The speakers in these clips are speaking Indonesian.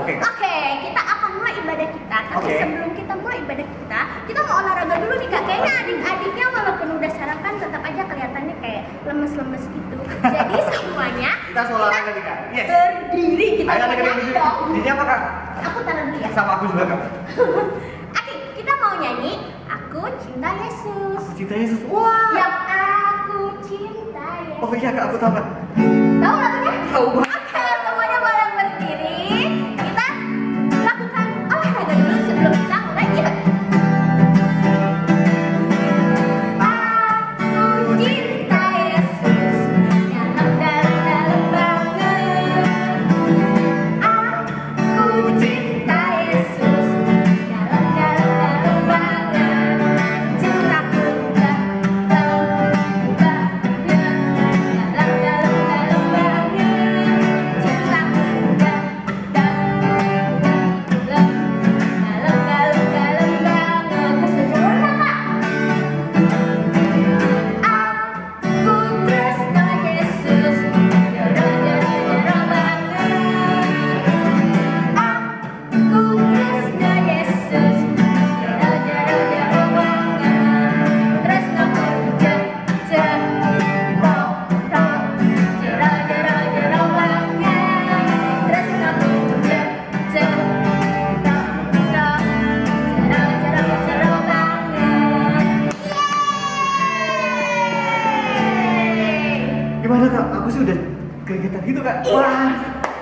Oke. Oke, kita akan mulai ibadah kita. Tapi Oke. sebelum kita mulai ibadah kita mau olahraga dulu nih Kak. Kayaknya adik-adiknya walaupun udah sarapan tetap aja kelihatannya kayak lemes-lemes gitu. Jadi semuanya Kita olahraga nih Kak. Yes. berdiri, kita Ayo kita nyanyi dong. Ini apa Kak? Aku taruh dulu ya. Sama aku juga Kak. Oke, kita mau nyanyi Aku Cinta Yesus. Aku cinta Yesus. Wah. Yang aku cinta Yesus. Oh iya Kak, aku tahu Kak. Tahu lagunya? Tahu banget. Oke, semuanya boleh berdiri. Kita lakukan olahraga dulu sebelum kita mulai yuk. Aku cinta Yesus dalam banget. Aku cinta Yesus dalam banget. Cintaku dalam banget. Dalam banget. Cintaku dalam banget. Bisa coba Kak? Aku tresno Yesus, jero banget. Aku tresno Yesus, jero banget. Tresnoku jero banget. Tresnoku jero banget. Gimana Kak? Aku sih udah keringetan gitu Kak. Wah.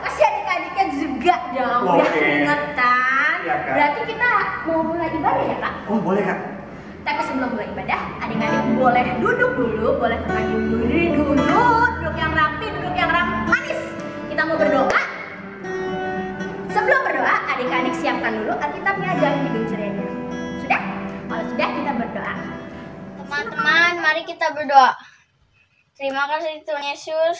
Pasti adik-adiknya juga dong, Oke. udah keringetan. Iya, Kak. Berarti kita mau mulai ibadah ya Kak? Oh boleh Kak. Tapi sebelum mulai ibadah, adik-adik boleh duduk dulu, boleh terkadang berdiri dulu, duduk yang rapi, duduk yang manis. Kita mau berdoa. Sebelum berdoa, adik-adik siapkan dulu Alkitabnya dan Hidup Cerianya. Sudah? Kalau sudah, kita berdoa. Teman-teman, mari kita berdoa. Terima kasih Tuhan Yesus.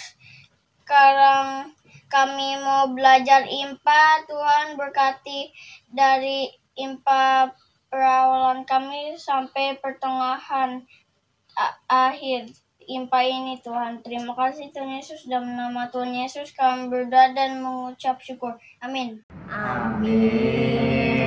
Sekarang kami mau belajar IMPA. Tuhan berkati dari IMPA perawalan kami sampai pertengahan akhir IMPA ini Tuhan. Terima kasih Tuhan Yesus. Dalam nama Tuhan Yesus kami berdoa dan mengucap syukur. Amin. Amin.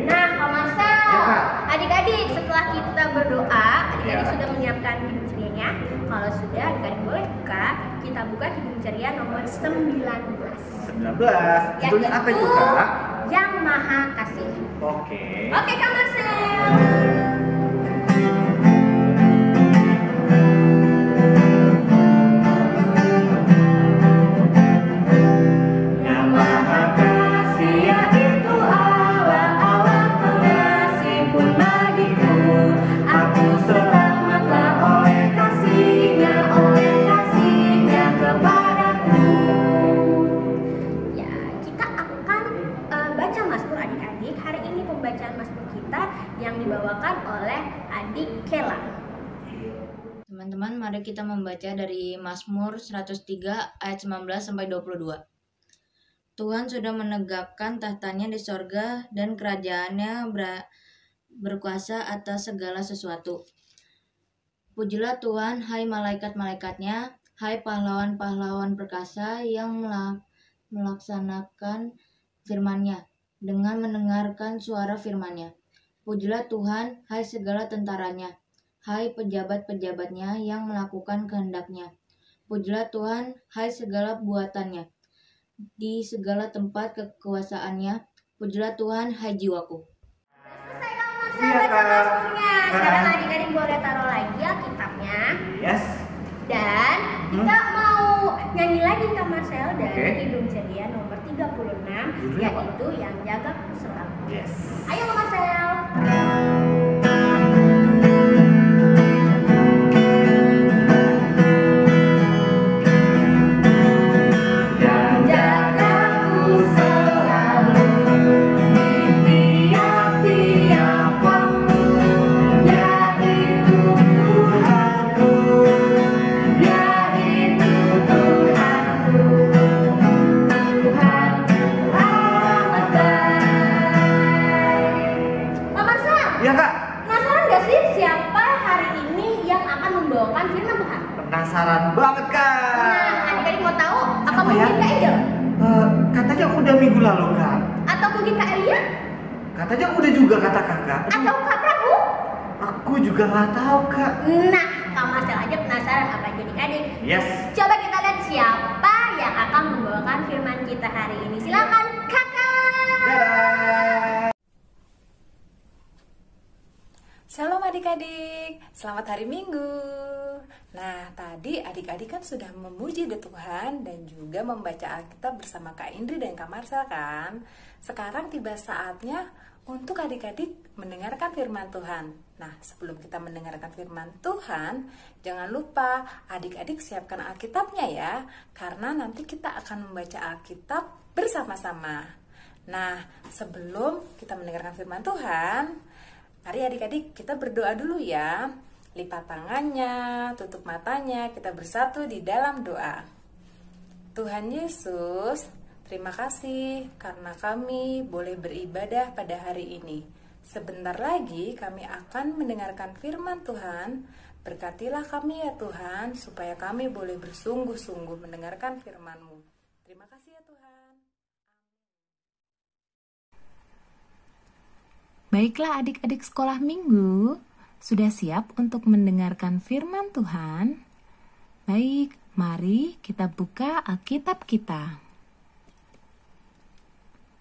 Nah, Kak Marcel, Ya, Kak. adik-adik setelah kita berdoa, adik-adik Ya. sudah menyiapkan Hidup Cerianya. Kalau sudah, adik-adik boleh buka. Kita buka Hidup Ceria nomor 19. 19. Judulnya apa itu Kak? Yang Maha Kasih. Oke. Oke, Kak Marcel. Yang Maha Kasih yaitu Allah, Allah pengasih pun bagiku. Aku selamatlah oleh kasih-Nya kepadaku. Ya, kita akan baca Mazmur adik-adik. Hari ini pembacaan Mazmur kita yang dibawakan oleh adik Kela. Teman-teman, mari kita membaca dari Mazmur 103 ayat 19 sampai 22. Tuhan sudah menegakkan tahtanya di sorga dan kerajaannya berkuasa atas segala sesuatu. Pujilah Tuhan, hai malaikat-malaikatnya, hai pahlawan-pahlawan perkasa yang melaksanakan firman-Nya dengan mendengarkan suara firman-Nya. Pujilah Tuhan, hai segala tentaranya, hai pejabat-pejabatnya yang melakukan kehendak-Nya. Pujilah Tuhan, hai segala buatannya, di segala tempat kekuasaannya. Pujilah Tuhan, hai jiwaku. Selesai Kak Marcel Iya, baca Kak. Mazmurnya. Sekarang adik-adik boleh taruh lagi Alkitabnya. Yes. Dan kita mau nyanyi lagi Kak Marcel dari Oke. Hidup Ceria nomor 36, Judulnya apa? yaitu Yang Jagaku Selalu. Yes. Ayo Kak Marcel. Yang jagaku selalu di tiap-tiap waktu, yaitu Tuhanku, yaitu Tuhanku. Tuhan amat baik. udah minggu lalu, Kak. Atau mungkin Kak Elia? Katanya udah juga kata kakak. Atau Kak Prabu? Aku juga nggak tahu, Kak. Nah, Kak Marcel aja penasaran apa adik-adik. Yes. Coba kita lihat siapa yang akan membawakan firman kita hari ini. Silakan Kakak. Dadah. Shalom adik-adik, selamat hari Minggu. Nah, tadi adik-adik kan sudah memuji Tuhan dan juga membaca Alkitab bersama Kak Indri dan Kak Marcel kan. Sekarang tiba saatnya untuk adik-adik mendengarkan firman Tuhan. Nah, sebelum kita mendengarkan firman Tuhan, jangan lupa adik-adik siapkan Alkitabnya ya, karena nanti kita akan membaca Alkitab bersama-sama. Nah, sebelum kita mendengarkan firman Tuhan, mari adik-adik kita berdoa dulu ya. Lipat tangannya, tutup matanya, kita bersatu di dalam doa. Tuhan Yesus, terima kasih karena kami boleh beribadah pada hari ini. Sebentar lagi kami akan mendengarkan firman Tuhan. Berkatilah kami ya Tuhan, supaya kami boleh bersungguh-sungguh mendengarkan firman-Mu. Terima kasih ya Tuhan. Baiklah adik-adik sekolah minggu, sudah siap untuk mendengarkan firman Tuhan? Baik, mari kita buka Alkitab kita.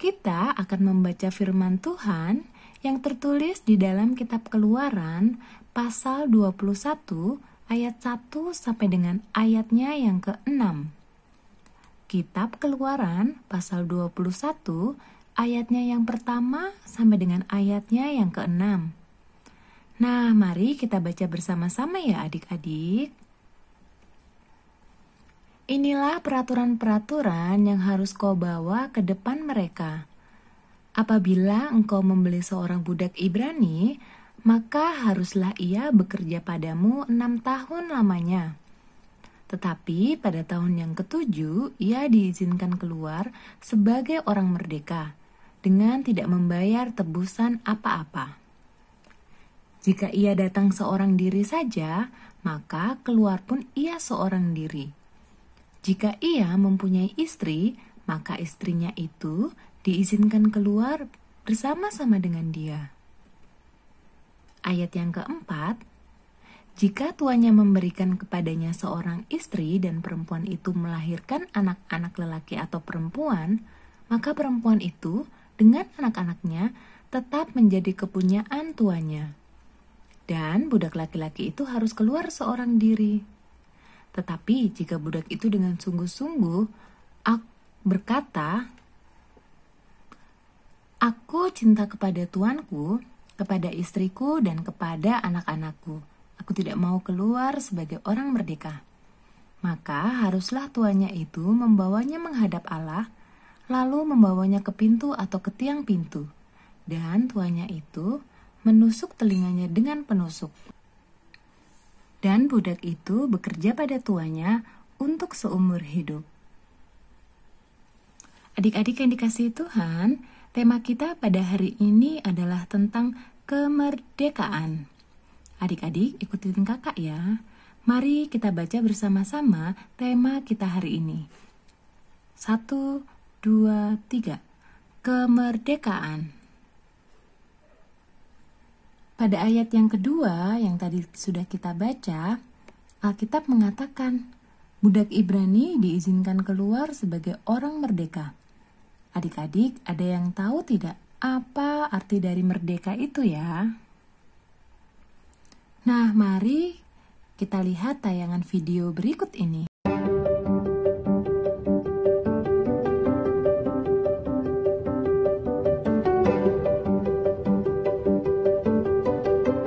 Kita akan membaca firman Tuhan yang tertulis di dalam kitab Keluaran pasal 21 ayat 1 sampai dengan ayatnya yang ke-6. Kitab Keluaran pasal 21 ayatnya yang pertama sampai dengan ayatnya yang ke-6. Nah, mari kita baca bersama-sama ya adik-adik. Inilah peraturan-peraturan yang harus kau bawa ke depan mereka. Apabila engkau membeli seorang budak Ibrani, maka haruslah ia bekerja padamu 6 tahun lamanya. Tetapi pada tahun yang ke-7, ia diizinkan keluar sebagai orang merdeka, dengan tidak membayar tebusan apa-apa. Jika ia datang seorang diri saja, maka keluar pun ia seorang diri. Jika ia mempunyai istri, maka istrinya itu diizinkan keluar bersama-sama dengan dia. Ayat yang keempat, jika tuannya memberikan kepadanya seorang istri dan perempuan itu melahirkan anak-anak lelaki atau perempuan, maka perempuan itu dengan anak-anaknya tetap menjadi kepunyaan tuannya. Dan budak laki-laki itu harus keluar seorang diri. Tetapi jika budak itu dengan sungguh-sungguh berkata, "Aku cinta kepada tuanku, kepada istriku, dan kepada anak-anakku. Aku tidak mau keluar sebagai orang merdeka." Maka haruslah tuannya itu membawanya menghadap Allah, lalu membawanya ke pintu atau ke tiang pintu, dan tuannya itu menusuk telinganya dengan penusuk. Dan budak itu bekerja pada tuannya untuk seumur hidup. Adik-adik yang dikasihi Tuhan, tema kita pada hari ini adalah tentang kemerdekaan. Adik-adik ikutin kakak ya. Mari kita baca bersama-sama tema kita hari ini. 1, 2, 3. Kemerdekaan. Pada ayat yang kedua yang tadi sudah kita baca, Alkitab mengatakan, budak Ibrani diizinkan keluar sebagai orang merdeka. Adik-adik, ada yang tahu tidak apa arti dari merdeka itu ya? Nah, mari kita lihat tayangan video berikut ini.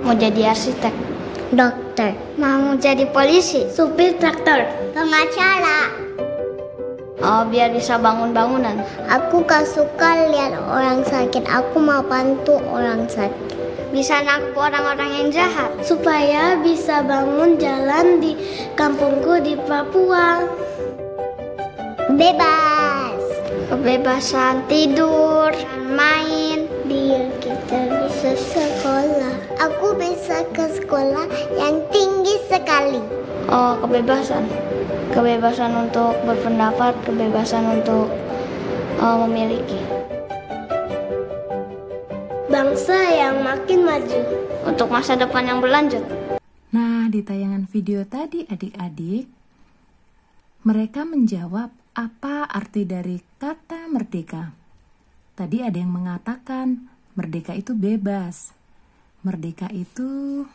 Mau jadi arsitek, dokter, mau jadi polisi, supir traktor, pengacara. Oh, biar bisa bangun bangunan. Aku gak suka lihat orang sakit, aku mau bantu orang sakit. Bisa nangkep orang-orang yang jahat, supaya bisa bangun jalan di kampungku di Papua. Bebas, kebebasan tidur, main, biar kita bisa sekolah. Aku bisa ke sekolah yang tinggi sekali. Oh, kebebasan. Kebebasan untuk berpendapat, kebebasan untuk memiliki bangsa yang makin maju untuk masa depan yang berlanjut. Nah, di tayangan video tadi adik-adik, mereka menjawab apa arti dari kata merdeka. Tadi ada yang mengatakan merdeka itu bebas. Merdeka itu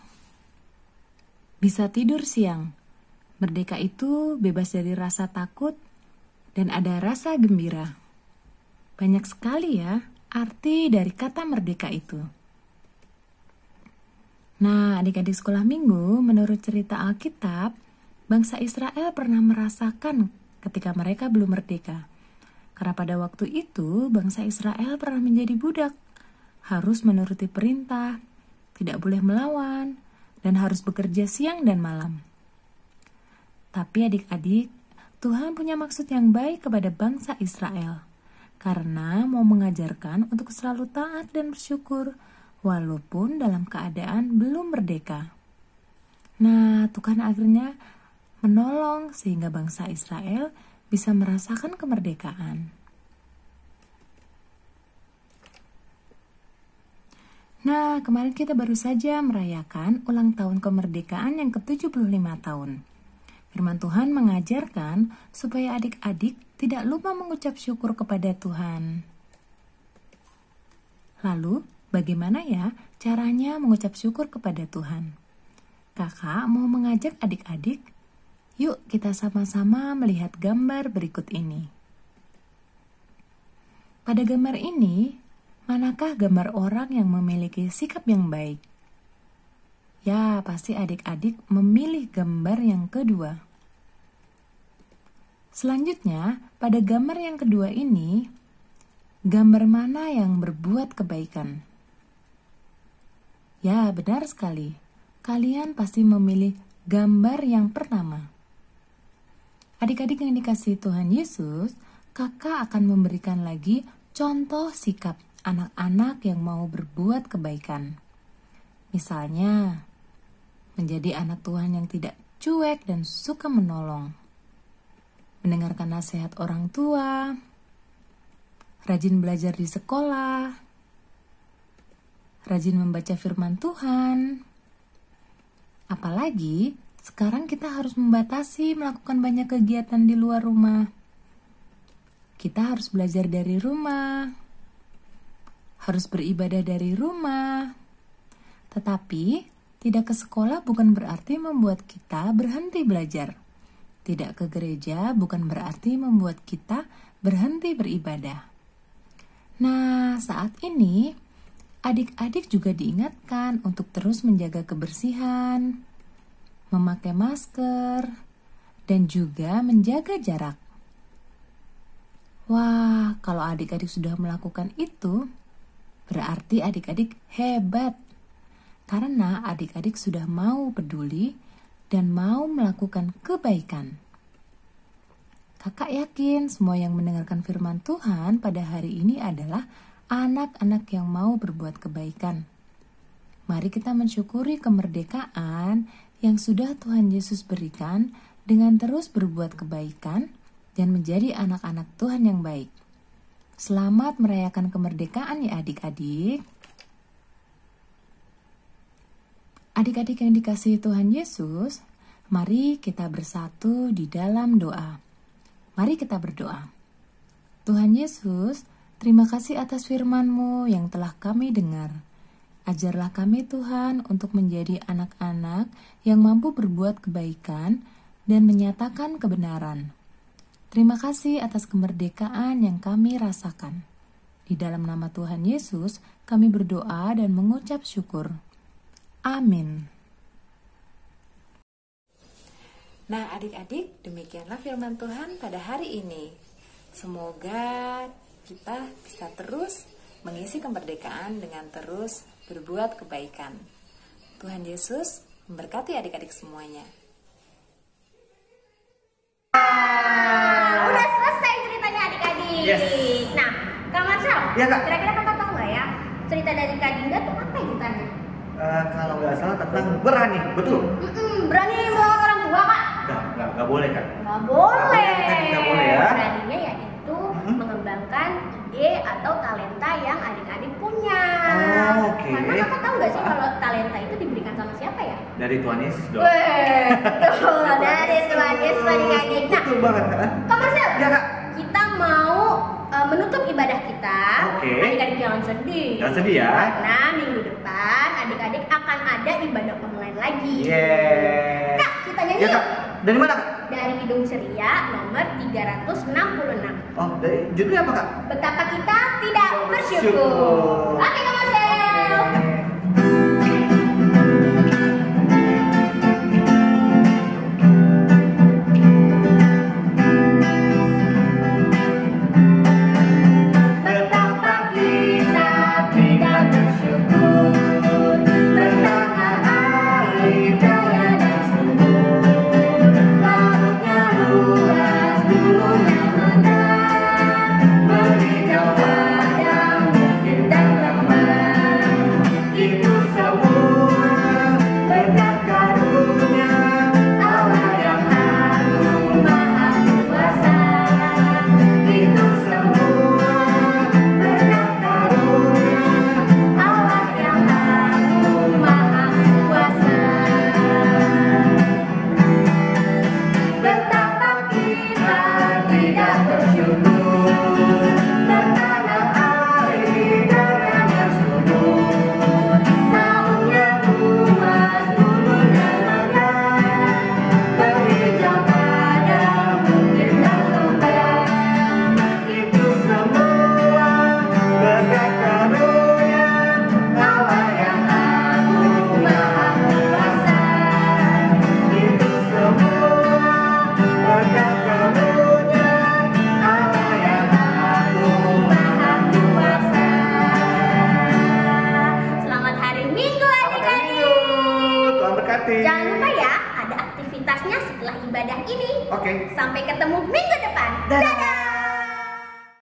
bisa tidur siang. Merdeka itu bebas dari rasa takut dan ada rasa gembira. Banyak sekali ya arti dari kata merdeka itu. Nah, adik-adik sekolah minggu, menurut cerita Alkitab, bangsa Israel pernah merasakan ketika mereka belum merdeka. Karena pada waktu itu, bangsa Israel pernah menjadi budak, harus menuruti perintah, tidak boleh melawan, dan harus bekerja siang dan malam. Tapi adik-adik, Tuhan punya maksud yang baik kepada bangsa Israel, karena mau mengajarkan untuk selalu taat dan bersyukur, walaupun dalam keadaan belum merdeka. Nah, Tuhan akhirnya menolong sehingga bangsa Israel bisa merasakan kemerdekaan. Nah, kemarin kita baru saja merayakan ulang tahun kemerdekaan yang ke-75 tahun. Firman Tuhan mengajarkan supaya adik-adik tidak lupa mengucap syukur kepada Tuhan. Lalu, bagaimana ya caranya mengucap syukur kepada Tuhan? Kakak mau mengajak adik-adik, yuk kita sama-sama melihat gambar berikut ini. Pada gambar ini, manakah gambar orang yang memiliki sikap yang baik? Ya, pasti adik-adik memilih gambar yang kedua. Selanjutnya, pada gambar yang kedua ini, gambar mana yang berbuat kebaikan? Ya, benar sekali. Kalian pasti memilih gambar yang pertama. Adik-adik yang dikasihi Tuhan Yesus, kakak akan memberikan lagi contoh sikap anak-anak yang mau berbuat kebaikan. Misalnya, menjadi anak Tuhan yang tidak cuek dan suka menolong, mendengarkan nasihat orang tua, rajin belajar di sekolah, rajin membaca firman Tuhan. Apalagi, sekarang kita harus membatasi melakukan banyak kegiatan di luar rumah. Kita harus belajar dari rumah, harus beribadah dari rumah. Tetapi, tidak ke sekolah bukan berarti membuat kita berhenti belajar. Tidak ke gereja bukan berarti membuat kita berhenti beribadah. Nah, saat ini, adik-adik juga diingatkan untuk terus menjaga kebersihan, memakai masker, dan juga menjaga jarak. Wah, kalau adik-adik sudah melakukan itu, berarti adik-adik hebat. Karena adik-adik sudah mau peduli dan mau melakukan kebaikan. Kakak yakin semua yang mendengarkan firman Tuhan pada hari ini adalah anak-anak yang mau berbuat kebaikan. Mari kita mensyukuri kemerdekaan yang sudah Tuhan Yesus berikan dengan terus berbuat kebaikan dan menjadi anak-anak Tuhan yang baik. Selamat merayakan kemerdekaan ya adik-adik. Adik-adik yang dikasihi Tuhan Yesus, mari kita bersatu di dalam doa. Mari kita berdoa. Tuhan Yesus, terima kasih atas firman-Mu yang telah kami dengar. Ajarlah kami Tuhan untuk menjadi anak-anak yang mampu berbuat kebaikan dan menyatakan kebenaran. Terima kasih atas kemerdekaan yang kami rasakan. Di dalam nama Tuhan Yesus, kami berdoa dan mengucap syukur. Amin. Nah, adik-adik, demikianlah firman Tuhan pada hari ini. Semoga kita bisa terus mengisi kemerdekaan dengan terus berbuat kebaikan. Tuhan Yesus memberkati adik-adik semuanya. Udah selesai ceritanya adik-adik. Yes. Nah, Kak Marcel, Ya, Kak. kira-kira kakak tahu nggak ya cerita dari Kak Dinda tuh apa ceritanya? Kalau nggak salah tentang berani, betul? Berani melawan orang tua, Kak? Nggak boleh kan? Nggak boleh. Nggak boleh ya. Beraninya yaitu mengembangkan ide atau talenta yang adik-adik punya. Oh, oke. Karena kakak tahu nggak sih kalau talenta itu diberikan sama siapa ya? Dari Tuhan Yesus dong. Weh, betul, dari Tuhan Yesus adik-adik. Nah, Betul banget, Kak. Kak Marcel, Ya, Kak. kita mau menutup ibadah kita. Oke. Adik-adik jangan sedih. Jangan sedih ya. Karena minggu depan adik-adik akan ada ibadah online lagi. Yes. Kak, kita nyanyi Ya, yuk. Kak. Dari mana, Kak? Dari Kidung Ceria nomor 366. Oh, dari judulnya apa, Kak? Betapa kita tidak bersyukur. Bersyukur. Oke, Kak Marcel. Betapa kita tidak bersyukur, betapa air daya dan subur, lautnya luas, gunungnya rendah, berhijau padang, bukit dan lembah. Itu semua berkat karunia Allah yang agung maha kuasa. Itu semua berkat karunia Allah yang agung maha kuasa. Betapa kita tidak bersyukur, tertanam air darahnya subur, lautnya luas, gunungnya megah, berhijau padang, bukit dan lembah. Itu semua berkat karunia Allah yang agung maha kuasa. Itu semua berkat karunia Allah yang agung maha kuasa. Selamat hari Minggu adik-adik. Tuhan berkati. Jangan lupa ya, ada aktivitasnya setelah ibadah ini. Oke. Sampai ketemu minggu depan. Dadah. Dadah.